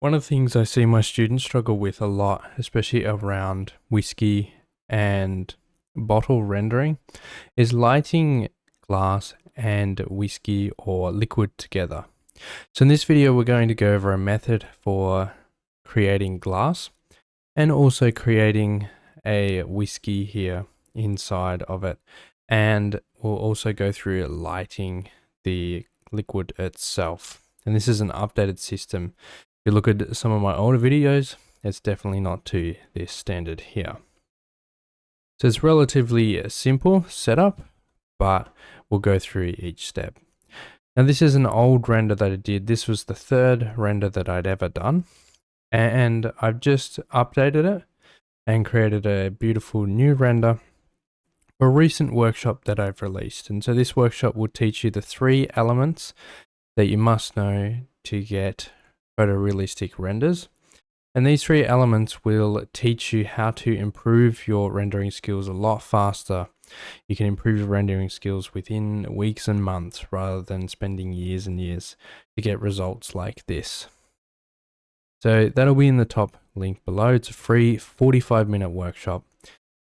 One of the things I see my students struggle with a lot, especially around whiskey and bottle rendering, is lighting glass and whiskey or liquid together. So in this video, we're going to go over a method for creating glass and also creating a whiskey here inside of it. And we'll also go through lighting the liquid itself. And this is an updated system. If you look at some of my older videos, it's definitely not to this standard here. So it's relatively a simple setup, but we'll go through each step. Now this is an old render that I did. This was the third render that I'd ever done. And I've just updated it and created a beautiful new render for a recent workshop that I've released. And so this workshop will teach you the 3 elements that you must know to get photorealistic renders. And these 3 elements will teach you how to improve your rendering skills a lot faster. You can improve your rendering skills within weeks and months rather than spending years and years to get results like this. So that'll be in the top link below. It's a free 45-minute workshop.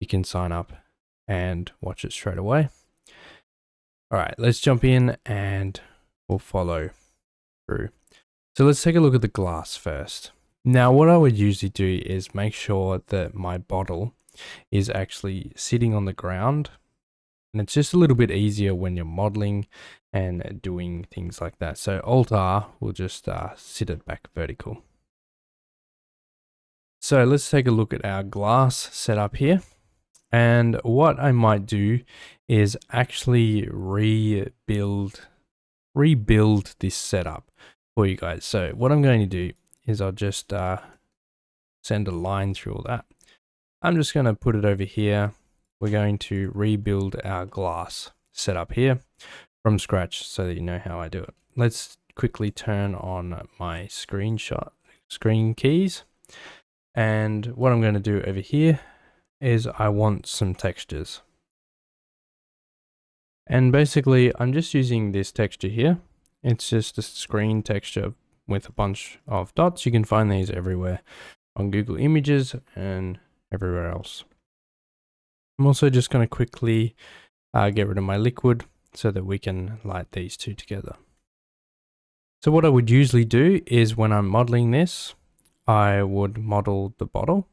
You can sign up and watch it straight away. All right, let's jump in and we'll follow through. So let's take a look at the glass first. Now, what I would usually do is make sure that my bottle is actually sitting on the ground. And it's just a little bit easier when you're modeling and doing things like that. So Alt-R will just sit it back vertical. So let's take a look at our glass setup here. And what I might do is actually rebuild this setup for you guys. So what I'm going to do is I'll just send a line through all that. I'm just going to put it over here. We're going to rebuild our glass setup here from scratch so that you know how I do it. Let's quickly turn on my screen keys. And what I'm going to do over here is I want some textures. And basically I'm just using this texture here. It's just a screen texture with a bunch of dots. You can find these everywhere on Google Images and everywhere else. I'm also just going to quickly get rid of my liquid so that we can light these two together. So what I would usually do is when I'm modeling this, I would model the bottle.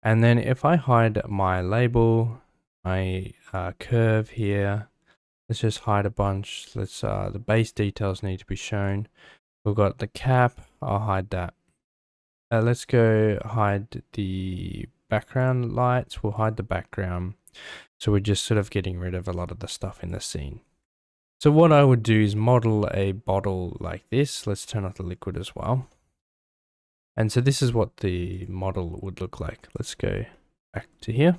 And then if I hide my label, my curve here, let's just hide a bunch. Let's the base details need to be shown. We've got the cap, I'll hide that. Let's go hide the background lights. We'll hide the background. So we're just sort of getting rid of a lot of the stuff in the scene. So what I would do is model a bottle like this. Let's turn off the liquid as well. And so this is what the model would look like. Let's go back to here.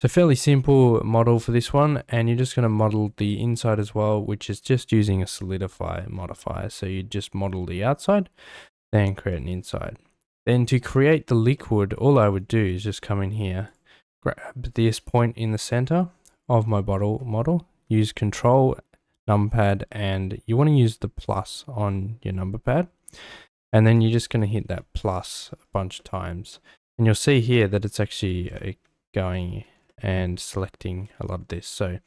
So fairly simple model for this one, and you're just going to model the inside as well, which is just using a solidify modifier. So you just model the outside, then create an inside. Then to create the liquid, all I would do is just come in here, grab this point in the center of my bottle model, use Control, numpad, and you want to use the plus on your number pad. And then you're just going to hit that plus a bunch of times. And you'll see here that it's actually going and selecting a lot of this. So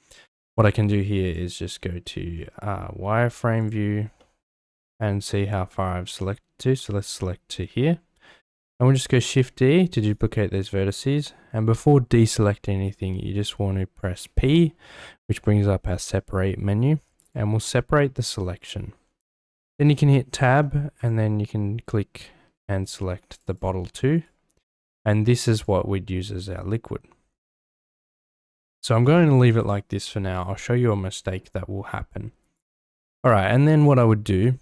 what I can do here is just go to wireframe view and see how far I've selected to. So let's select to here. And we'll just go Shift D to duplicate those vertices. And before deselecting anything, you just want to press P, which brings up our separate menu. And we'll separate the selection. Then you can hit Tab and then you can click and select the bottle too. And this is what we'd use as our liquid. So I'm going to leave it like this for now. I'll show you a mistake that will happen. All right, and then what I would do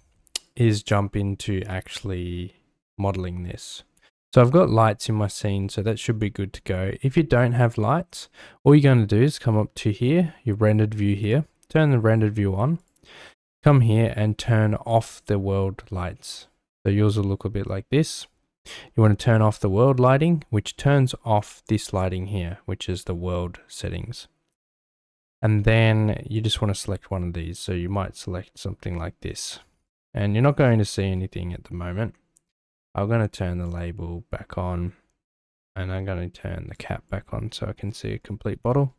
is jump into actually modeling this. So I've got lights in my scene, so that should be good to go. If you don't have lights, all you're going to do is come up to here, your rendered view here, turn the rendered view on. Come here and turn off the world lights. So yours will look a bit like this. You want to turn off the world lighting, which turns off this lighting here, which is the world settings. And then you just want to select one of these. So you might select something like this. And you're not going to see anything at the moment. I'm going to turn the label back on, and I'm going to turn the cap back on so I can see a complete bottle.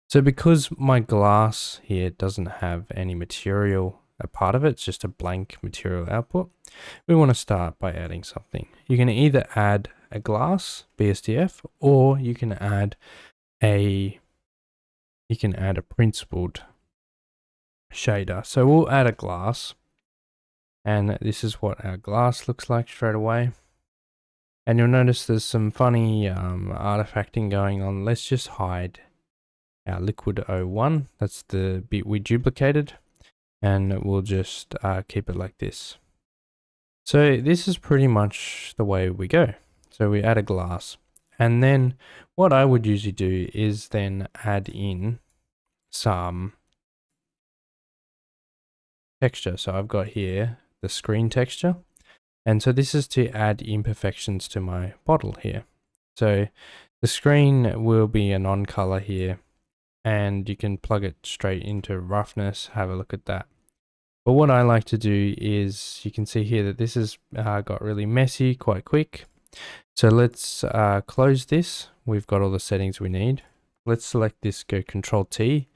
So because my glass here doesn't have any material a part of it, it's just a blank material output, we want to start by adding something. You can either add a glass BSDF, or you can add a principled shader. So we'll add a glass, and this is what our glass looks like straight away. And you'll notice there's some funny artifacting going on. Let's just hide our liquid 01. That's the bit we duplicated, and we'll just keep it like this. So this is pretty much the way we go. So we add a glass, and then what I would usually do is then add in some texture. So I've got here the screen texture, and so this is to add imperfections to my bottle here. So the screen will be a non-color here, and you can plug it straight into roughness. Have a look at that. But what I like to do is, you can see here that this has got really messy quite quick. So let's close this. We've got all the settings we need. Let's select this, go Control T.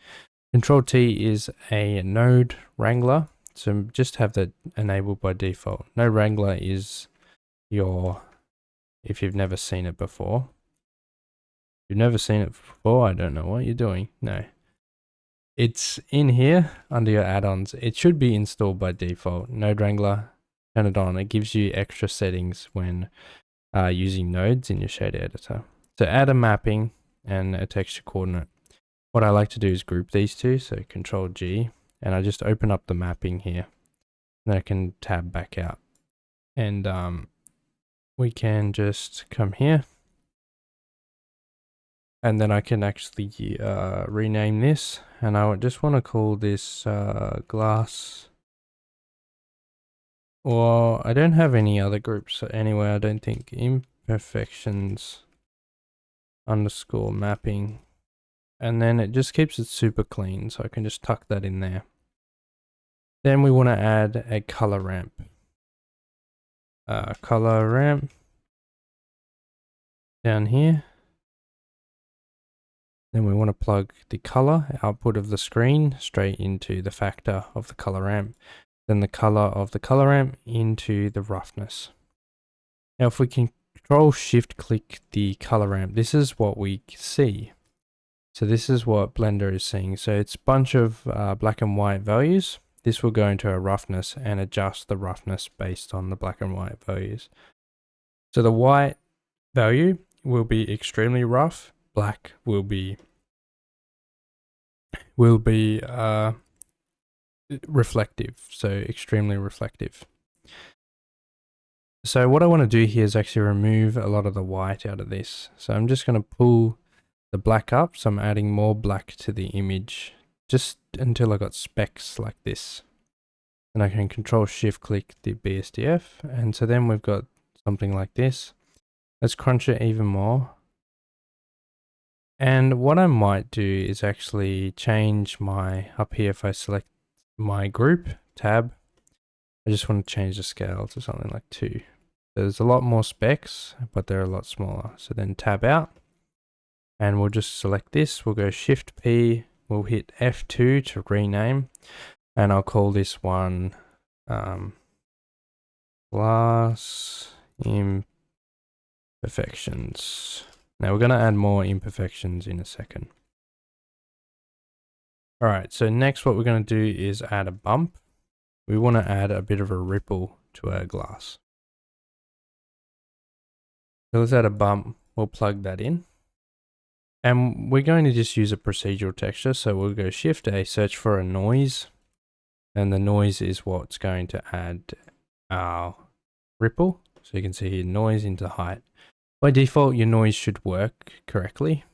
Control T is a node wrangler. So just have that enabled by default. Node wrangler is your, if you've never seen it before. If you've never seen it before, I don't know what you're doing. No. It's in here under your add-ons. It should be installed by default. Node Wrangler, turn it on. It gives you extra settings when using nodes in your shader editor. So add a mapping and a texture coordinate. What I like to do is group these two. So Control G, and I just open up the mapping here. Then I can tab back out, and we can just come here. And then I can actually rename this, and I just want to call this glass. Or I don't have any other groups anyway, I don't think. Imperfections underscore mapping. And then it just keeps it super clean, so I can just tuck that in there. Then we want to add a color ramp. Color ramp down here. Then we want to plug the color output of the screen straight into the factor of the color ramp. Then the color of the color ramp into the roughness. Now if we can Control Shift click the color ramp, this is what we see. So this is what Blender is seeing. So it's a bunch of black and white values. This will go into a roughness and adjust the roughness based on the black and white values. So the white value will be extremely rough. Black will be reflective, so extremely reflective. So what I want to do here is actually remove a lot of the white out of this. So I'm just going to pull the black up, so I'm adding more black to the image just until I got specks like this. And I can Control Shift click the BSDF, and so then we've got something like this. Let's crunch it even more. And what I might do is actually change my, up here if I select my group tab, I just want to change the scale to something like 2. There's a lot more specs, but they're a lot smaller. So then tab out, and we'll just select this. We'll go Shift P, we'll hit F2 to rename, and I'll call this one glass imperfections. Now we're going to add more imperfections in a second. All right, so next what we're going to do is add a bump. We want to add a bit of a ripple to our glass. So let's add a bump. We'll plug that in. And we're going to just use a procedural texture. So we'll go Shift A, search for a noise. And the noise is what's going to add our ripple. So you can see here, noise into height. By default, your noise should work correctly.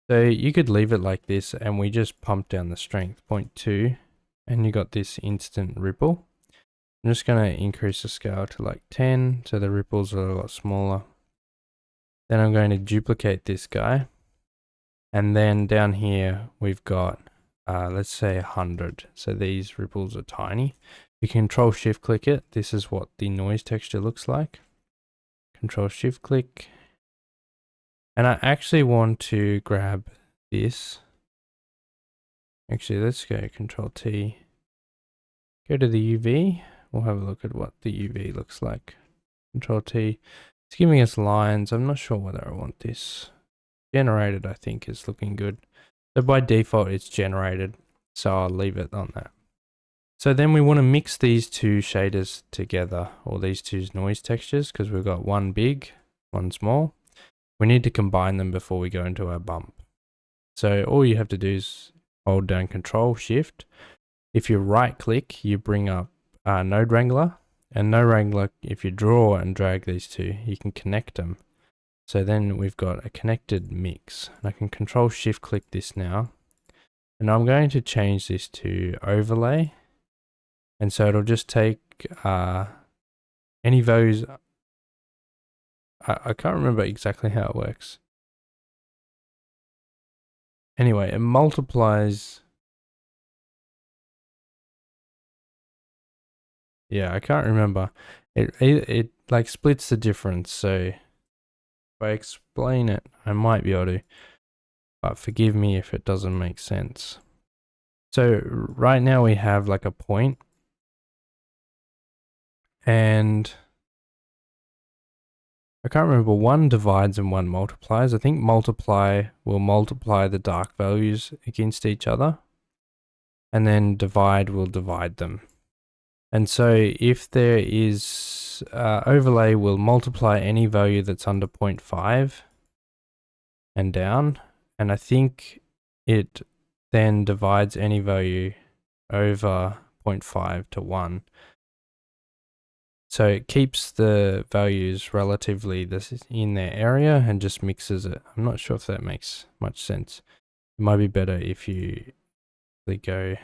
So you could leave it like this, and we just pump down the strength, 0.2, and you got this instant ripple. I'm just going to increase the scale to like 10, so the ripples are a lot smaller. Then I'm going to duplicate this guy. And then down here, we've got, let's say 100. So these ripples are tiny. You can Control Shift click it. This is what the noise texture looks like. Control Shift click. And I actually want to grab this. Actually, let's go Control T. Go to the UV. We'll have a look at what the UV looks like. Control T. It's giving us lines. I'm not sure whether I want this. Generated, I think, is looking good. So by default, it's generated. So I'll leave it on that. So then we want to mix these two shaders together, or these two noise textures, because we've got one big, one small. We need to combine them before we go into our bump. So all you have to do is hold down Control Shift. If you right click, you bring up Node Wrangler, and Node Wrangler, if you draw and drag these two, you can connect them. So then we've got a connected mix. And I can Control Shift click this now. And I'm going to change this to overlay. And so it'll just take any values. I can't remember exactly how it works. Anyway, it multiplies. Yeah, I can't remember. It like splits the difference. So if I explain it, I might be able to. But forgive me if it doesn't make sense. So right now we have like a point. And I can't remember, one divides and one multiplies. I think multiply will multiply the dark values against each other. And then divide will divide them. And so if there is overlay will multiply any value that's under 0.5 and down. And I think it then divides any value over 0.5 to 1. So it keeps the values relatively in their area and just mixes it. I'm not sure if that makes much sense. It might be better if you go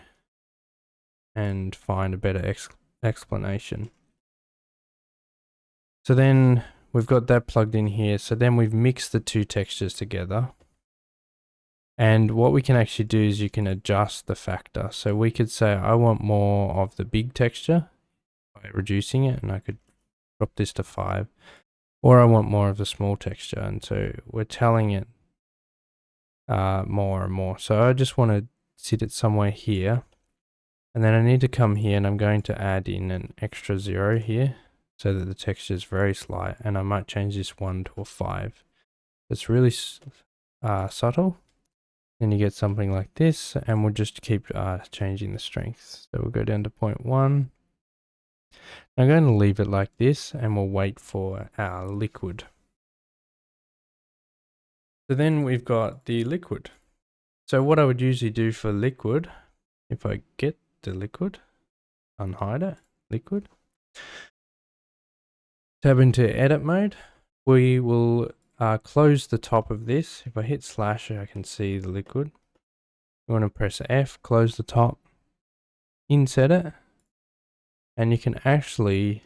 and find a better explanation. So then we've got that plugged in here. So then we've mixed the two textures together. And what we can actually do is you can adjust the factor. So we could say, I want more of the big texture by reducing it, and I could drop this to 5. Or I want more of the small texture. And so we're telling it more and more. So I just want to sit it somewhere here. And then I need to come here and I'm going to add in an extra 0 here so that the texture is very slight. And I might change this 1 to a 5. It's really subtle. Then you get something like this, and we'll just keep changing the strength. So we'll go down to 0.1. I'm going to leave it like this, and we'll wait for our liquid. So then we've got the liquid. So what I would usually do for liquid, if I get the liquid, unhide it, liquid, tab into edit mode, we will close the top of this. If I hit slash, I can see the liquid. You want to press F, close the top, inset it, and you can actually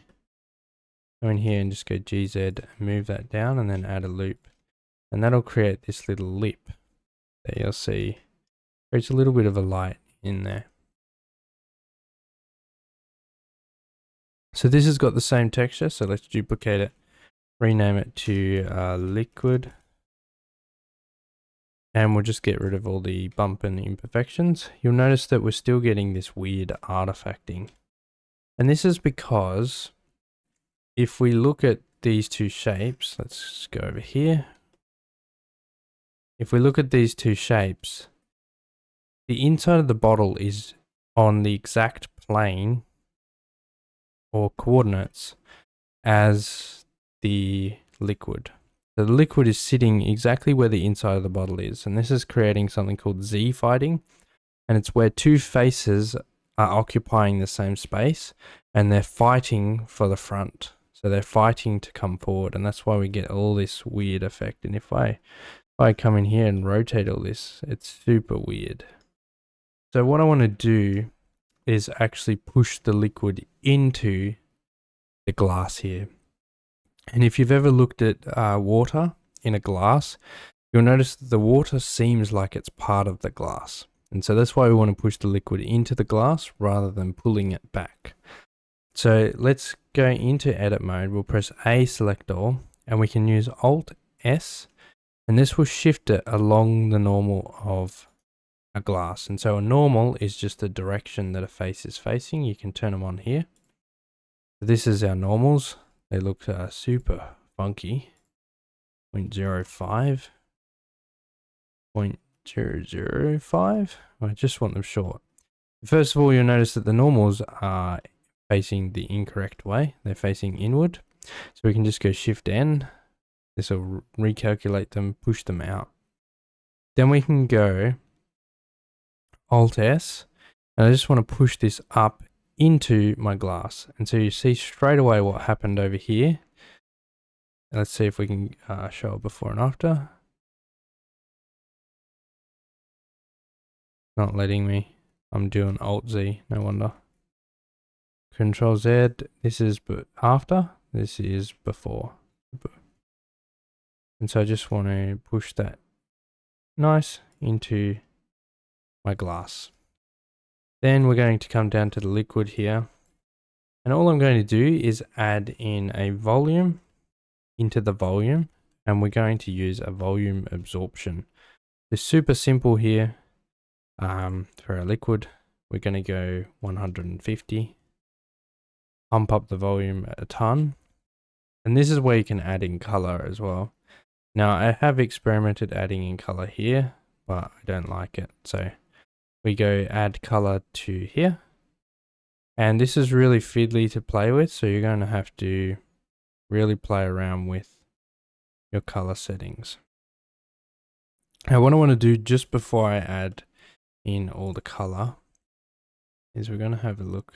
go in here and just go GZ, move that down, and then add a loop. And that'll create this little lip that you'll see. Creates a little bit of a light in there. So this has got the same texture, so let's duplicate it, rename it to liquid. And we'll just get rid of all the bump and imperfections. You'll notice that we're still getting this weird artifacting. And this is because if we look at these two shapes, let's go over here. If we look at these two shapes, the inside of the bottle is on the exact plane or coordinates as the liquid. The liquid is sitting exactly where the inside of the bottle is, and this is creating something called Z fighting, and it's where two faces are occupying the same space and they're fighting for the front. So they're fighting to come forward, and that's why we get all this weird effect. And if I come in here and rotate all this, it's super weird. So what I want to do is actually push the liquid into the glass here. And if you've ever looked at water in a glass, you'll notice that the water seems like it's part of the glass. And so that's why we want to push the liquid into the glass rather than pulling it back. So let's go into edit mode. We'll press A, select all, and we can use Alt S, and this will shift it along the normal of a glass. And so a normal is just the direction that a face is facing. You can turn them on here. This is our normals. They look super funky. 0.05, 0.005. I just want them short. First of all, you'll notice that the normals are facing the incorrect way. They're facing inward. So we can just go Shift N. This will recalculate them, push them out. Then we can go Alt S, and I just want to push this up into my glass. And so you see straight away what happened over here. Let's see if we can show it before and after. Not letting me. I'm doing Alt Z, no wonder. Control Z, this is after, this is before. And so I just want to push that nice into my glass. Then we're going to come down to the liquid here. And all I'm going to do is add in a volume into the volume, and we're going to use a volume absorption. It's super simple here. For our liquid, we're going to go 150. Pump up the volume a ton. And this is where you can add in color as well. Now I have experimented adding in color here, but I don't like it. So we go add color to here. And this is really fiddly to play with. So you're going to have to really play around with your color settings. Now what I want to do just before I add in all the color is we're going to have a look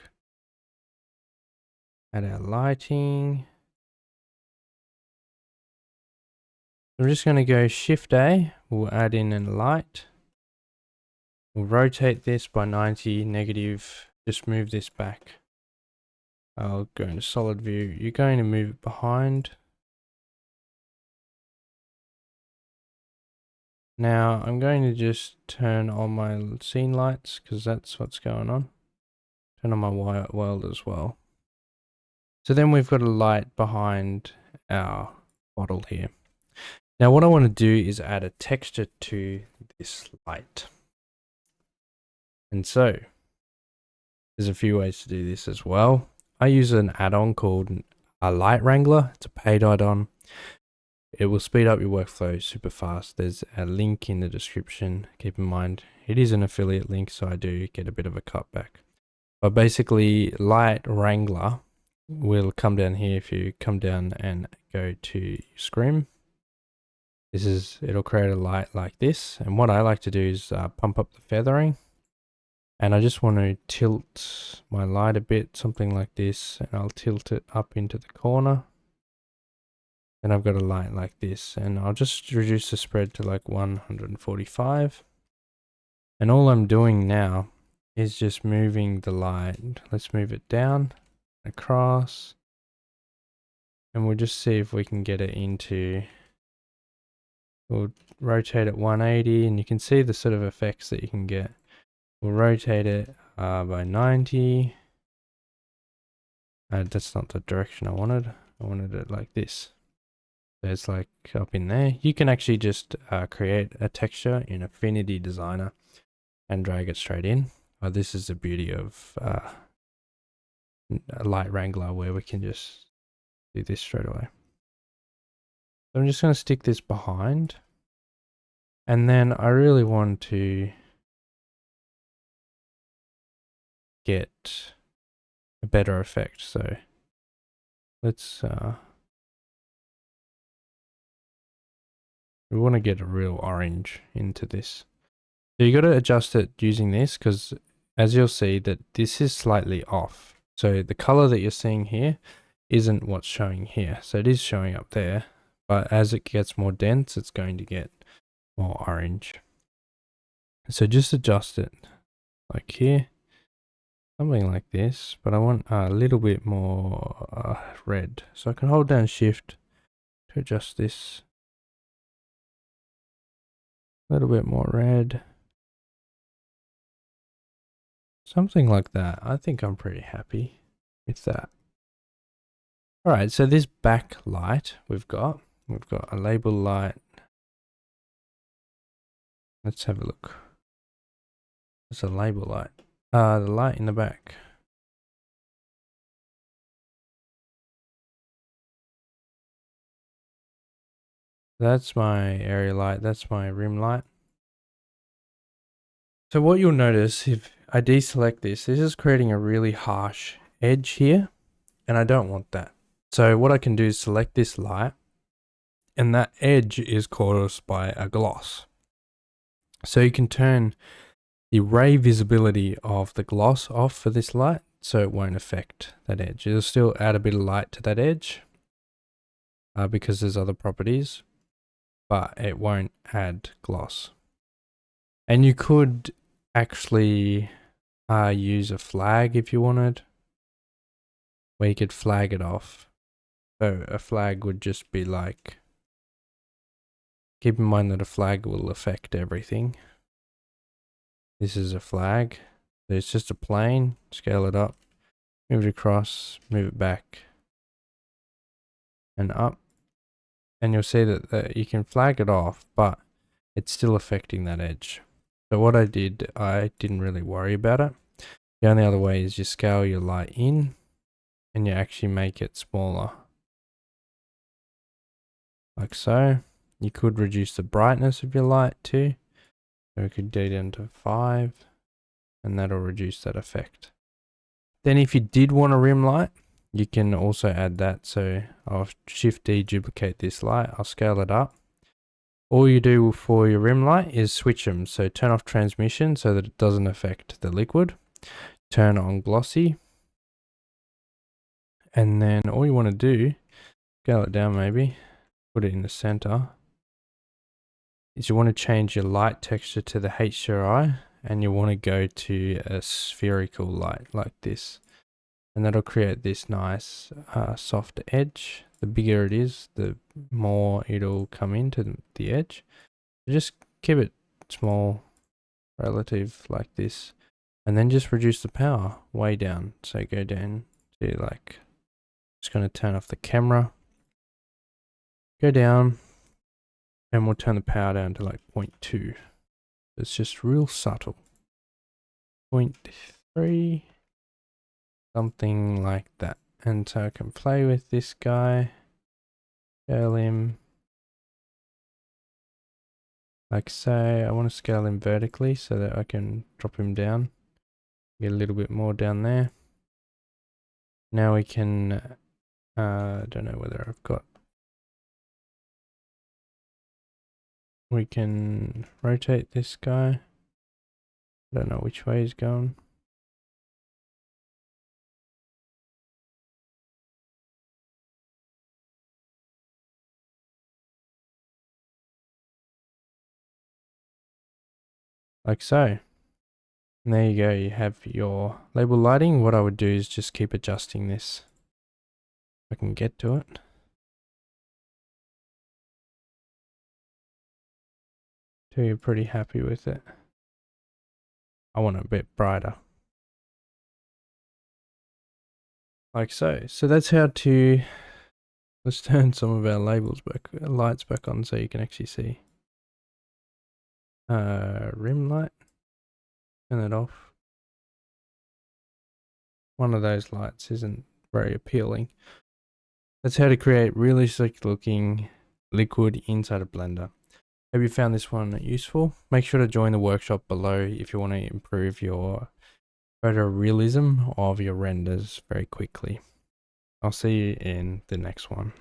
at our lighting. I'm just going to go Shift A, we'll add in a light. We'll rotate this by 90 negative, just move this back. I'll go into solid view. You're going to move it behind. Now I'm going to just turn on my scene lights because that's what's going on. Turn on my white world as well. So then we've got a light behind our bottle here. Now what I want to do is add a texture to this light. And so there's a few ways to do this as well. I use an add-on called a Light Wrangler. It's a paid add-on. It will speed up your workflow super fast. There's a link in the description. Keep in mind, it is an affiliate link, so I do get a bit of a cutback. But basically, Light Wrangler will come down here. If you come down and go to Scrim, it'll create a light like this. And what I like to do is pump up the feathering. And I just want to tilt my light a bit, something like this. And I'll tilt it up into the corner. And I've got a light like this, and I'll just reduce the spread to like 145. And all I'm doing now is just moving the light. Let's move it down, across, and we'll just see if we can get it into, we'll rotate it 180, and you can see the sort of effects that you can get. We'll rotate it by 90. That's not the direction I wanted. I wanted it like this. It's like up in there. You can actually just create a texture in Affinity Designer and drag it straight in. This is the beauty of a Light Wrangler, where we can just do this straight away. So I'm just going to stick this behind, and then I really want to get a better effect. So let's we want to get a real orange into this. So you got to adjust it using this, because as you'll see that this is slightly off. So the color that you're seeing here isn't what's showing here. So it is showing up there, but as it gets more dense, it's going to get more orange. So just adjust it like here, something like this, but I want a little bit more red. So I can hold down Shift to adjust this. A little bit more red. Something like that. I think I'm pretty happy with that. All right, so this backlight we've got a label light. Let's have a look. It's a label light. The light in the back. That's my area light. That's my rim light. So what you'll notice if I deselect this is creating a really harsh edge here, and I don't want that. So what I can do is select this light, and that edge is caused by a gloss. So you can turn the ray visibility of the gloss off for this light, so it won't affect that edge. It'll still add a bit of light to that edge because there's other properties, but it won't add gloss. And you could actually use a flag if you wanted, where you could flag it off. So a flag would just be like, keep in mind that a flag will affect everything. This is a flag. It's just a plane. Scale it up, move it across, move it back and up. And you'll see that you can flag it off, but it's still affecting that edge. So what I didn't really worry about it. The only other way is you scale your light in and you actually make it smaller. Like so. You could reduce the brightness of your light too. So we could do down to 5 and that'll reduce that effect. Then if you did want a rim light, you can also add that. So I'll Shift D, duplicate this light. I'll scale it up. All you do for your rim light is switch them. So turn off transmission so that it doesn't affect the liquid. Turn on glossy. And then all you want to do, scale it down maybe, put it in the center, is you want to change your light texture to the HDRI and you want to go to a spherical light like this. And that'll create this nice soft edge. The bigger it is, the more it'll come into the edge. So just keep it small, relative like this. And then just reduce the power way down. So go down to like, just going to turn off the camera. Go down. And we'll turn the power down to like 0.2. It's just real subtle. 0.3. Something like that. And so I can play with this guy. Scale him. Like so, I want to scale him vertically so that I can drop him down. Get a little bit more down there. Now we can, I don't know whether I've got. We can rotate this guy. I don't know which way he's going. Like so. And there you go, you have your label lighting. What I would do is just keep adjusting this. If I can get to it. So you're pretty happy with it. I want it a bit brighter. Like so. So that's how to, let's turn some of our labels back, lights back on so you can actually see. Rim light. Turn that off. One of those lights isn't very appealing. That's how to create realistic looking liquid inside a blender. Hope you found this one useful. Make sure to join the workshop below if you want to improve your photorealism of your renders very quickly. I'll see you in the next one.